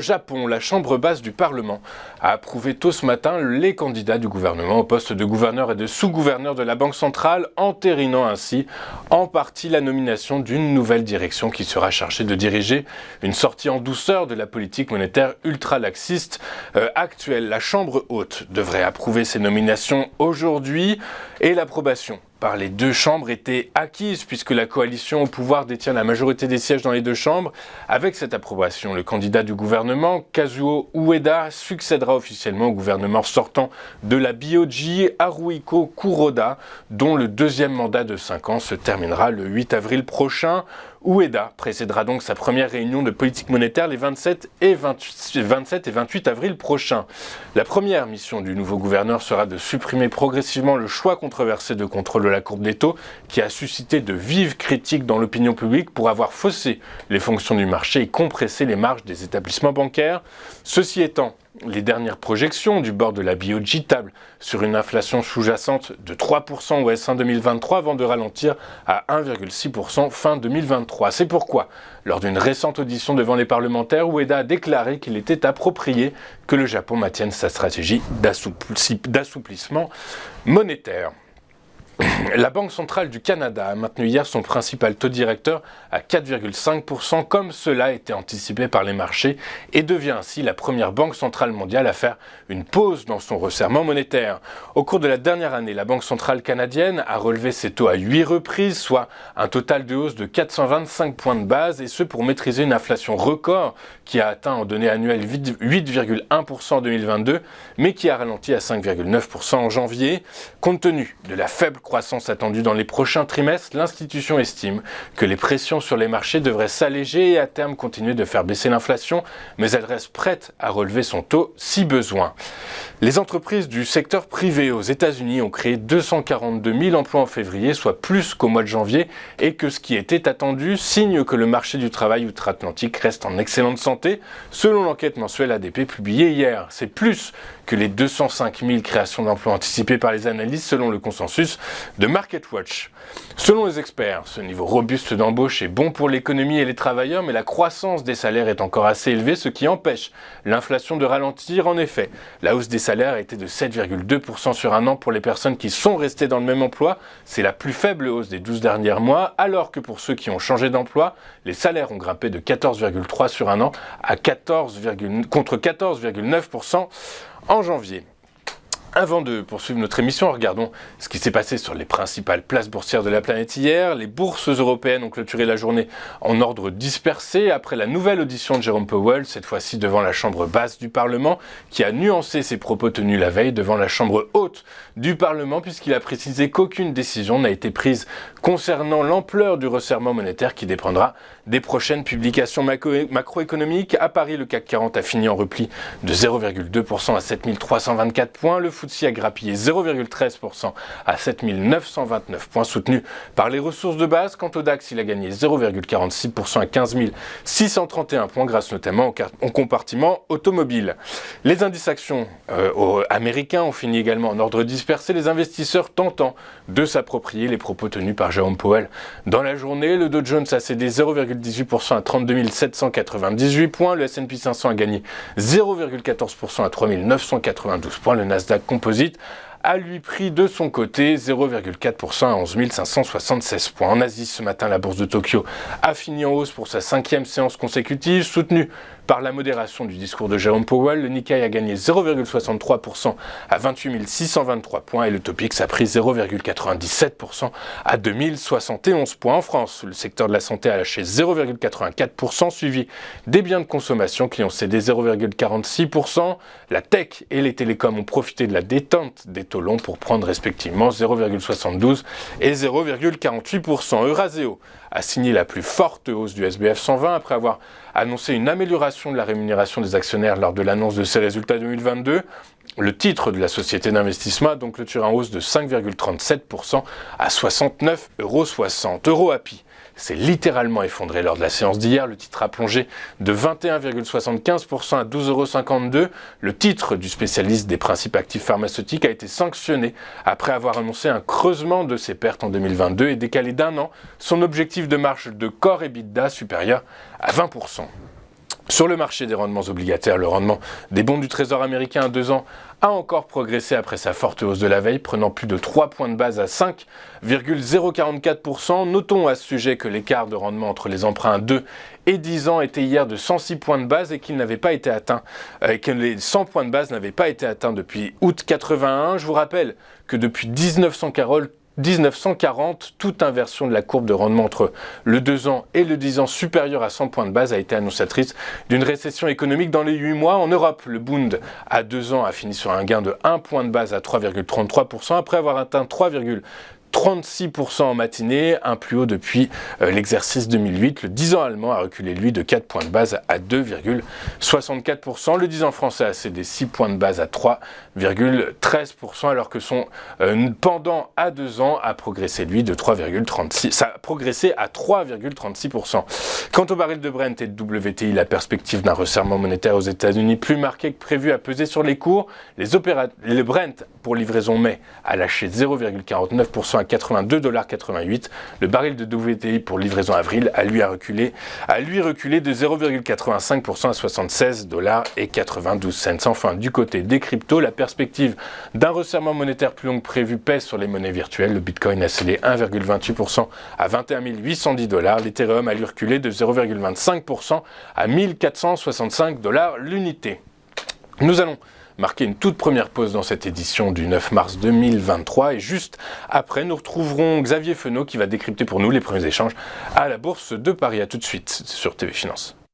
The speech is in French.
Japon, la chambre basse du Parlement a approuvé tôt ce matin les candidats du gouvernement au poste de gouverneur et de sous-gouverneur de la Banque centrale, entérinant ainsi en partie la nomination d'une nouvelle direction qui sera chargée de diriger une sortie en douceur de la politique monétaire ultra-laxiste actuelle. La chambre haute devrait approuver ces nominations aujourd'hui et l'approbation par les deux chambres était acquise puisque la coalition au pouvoir détient la majorité des sièges dans les deux chambres. Avec cette approbation, le candidat du gouvernement, Kazuo Ueda, succédera officiellement au gouvernement sortant de la BOJ, Haruhiko Kuroda, dont le deuxième mandat de 5 ans se terminera le 8 avril prochain. Ueda précédera donc sa première réunion de politique monétaire les 27 et 28 avril prochains. La première mission du nouveau gouverneur sera de supprimer progressivement le choix controversé de contrôle de la courbe des taux qui a suscité de vives critiques dans l'opinion publique pour avoir faussé les fonctions du marché et compressé les marges des établissements bancaires. Ceci étant, les dernières projections du bord de la BOJ tablent sur une inflation sous-jacente de 3% au S1 2023 avant de ralentir à 1,6% fin 2023. C'est pourquoi, lors d'une récente audition devant les parlementaires, Ueda a déclaré qu'il était approprié que le Japon maintienne sa stratégie d'assouplissement monétaire. La Banque centrale du Canada a maintenu hier son principal taux directeur à 4,5% comme cela a été anticipé par les marchés et devient ainsi la première banque centrale mondiale à faire une pause dans son resserrement monétaire. Au cours de la dernière année, la Banque centrale canadienne a relevé ses taux à 8 reprises, soit un total de hausse de 425 points de base et ce pour maîtriser une inflation record qui a atteint en données annuelles 8,1% en 2022 mais qui a ralenti à 5,9% en janvier. Compte tenu de la faible croissance attendue dans les prochains trimestres, l'institution estime que les pressions sur les marchés devraient s'alléger et à terme continuer de faire baisser l'inflation, mais elle reste prête à relever son taux si besoin. Les entreprises du secteur privé aux États-Unis ont créé 242 000 emplois en février, soit plus qu'au mois de janvier, et que ce qui était attendu signe que le marché du travail outre-Atlantique reste en excellente santé, selon l'enquête mensuelle ADP publiée hier. C'est plus que les 205 000 créations d'emplois anticipées par les analystes selon le consensus de MarketWatch. Selon les experts, ce niveau robuste d'embauche est bon pour l'économie et les travailleurs, mais la croissance des salaires est encore assez élevée, ce qui empêche l'inflation de ralentir. En effet, la hausse des salaires a été de 7,2% sur un an pour les personnes qui sont restées dans le même emploi. C'est la plus faible hausse des 12 derniers mois, alors que pour ceux qui ont changé d'emploi, les salaires ont grimpé de 14,3% sur un an à contre 14,9% en janvier. Avant de poursuivre notre émission, regardons ce qui s'est passé sur les principales places boursières de la planète hier. Les bourses européennes ont clôturé la journée en ordre dispersé après la nouvelle audition de Jérôme Powell, cette fois-ci devant la chambre basse du Parlement, qui a nuancé ses propos tenus la veille devant la chambre haute du Parlement, puisqu'il a précisé qu'aucune décision n'a été prise concernant l'ampleur du resserrement monétaire qui dépendra des prochaines publications macroéconomiques. À Paris, le CAC 40 a fini en repli de 0,2% à 7 324 points. Le FTSE a grappillé 0,13% à 7 929 points, soutenu par les ressources de base. Quant au DAX, il a gagné 0,46% à 15 631 points, grâce notamment au compartiment automobile. Les indices actions américains ont fini également en ordre dispersé, les investisseurs tentant de s'approprier les propos tenus par Jérôme Powell. Dans la journée, le Dow Jones a cédé 0,18% à 32 798 points, le S&P 500 a gagné 0,14% à 3 992 points, le Nasdaq Composite a lui pris de son côté 0,4% à 11 576 points. En Asie, ce matin, la bourse de Tokyo a fini en hausse pour sa 5e séance consécutive, soutenue par la modération du discours de Jérôme Powell. Le Nikkei a gagné 0,63% à 28 623 points et le Topix a pris 0,97% à 2071 points. En France, le secteur de la santé a lâché 0,84%, suivi des biens de consommation qui ont cédé 0,46%. La tech et les télécoms ont profité de la détente des taux longs pour prendre respectivement 0,72 et 0,48%. Euraseo a signé la plus forte hausse du SBF 120 après avoir annoncé une amélioration de la rémunération des actionnaires lors de l'annonce de ses résultats 2022. Le titre de la société d'investissement a donc clôturé en hausse de 5,37% à 69,60 €. EuroAPI s'est littéralement effondré lors de la séance d'hier. Le titre a plongé de 21,75% à 12,52 €. Le titre du spécialiste des principes actifs pharmaceutiques a été sanctionné après avoir annoncé un creusement de ses pertes en 2022 et décalé d'un an son objectif de marge de core EBITDA supérieur à 20%. Sur le marché des rendements obligataires, le rendement des bons du Trésor américain à 2 ans a encore progressé après sa forte hausse de la veille, prenant plus de 3 points de base à 5,044%. Notons à ce sujet que l'écart de rendement entre les emprunts à 2 et 10 ans était hier de 106 points de base et qu'il n'avait pas été atteint, que les 100 points de base n'avaient pas été atteints depuis août 81. Je vous rappelle que depuis 1940, toute inversion de la courbe de rendement entre le 2 ans et le 10 ans supérieur à 100 points de base a été annonciatrice d'une récession économique dans les 8 mois. En Europe, le Bund à 2 ans a fini sur un gain de 1 point de base à 3,33% après avoir atteint 3,36% en matinée, un plus haut depuis l'exercice 2008. Le 10 ans allemand a reculé, lui, de 4 points de base à 2,64%. Le 10 ans français a cédé 6 points de base à 3,13%, alors que son pendant à 2 ans a progressé, lui, de 3,36%. Ça a progressé à 3,36%. Quant au baril de Brent et de WTI, la perspective d'un resserrement monétaire aux États-Unis plus marqué que prévu a pesé sur les cours. Le Brent pour livraison mai a lâché 0,49% à 82,88 $. Le baril de WTI pour livraison avril a lui reculé de 0,85% à 76,92 $. Enfin, du côté des cryptos, la perspective d'un resserrement monétaire plus long que prévu pèse sur les monnaies virtuelles. Le Bitcoin a cédé 1,28% à 21 810 $. L'Ethereum a lui reculé de 0,25% à 1465 $ l'unité. Nous allons marquer une toute première pause dans cette édition du 9 mars 2023 et juste après nous retrouverons Xavier Fenot qui va décrypter pour nous les premiers échanges à la Bourse de Paris. À tout de suite sur TV Finance.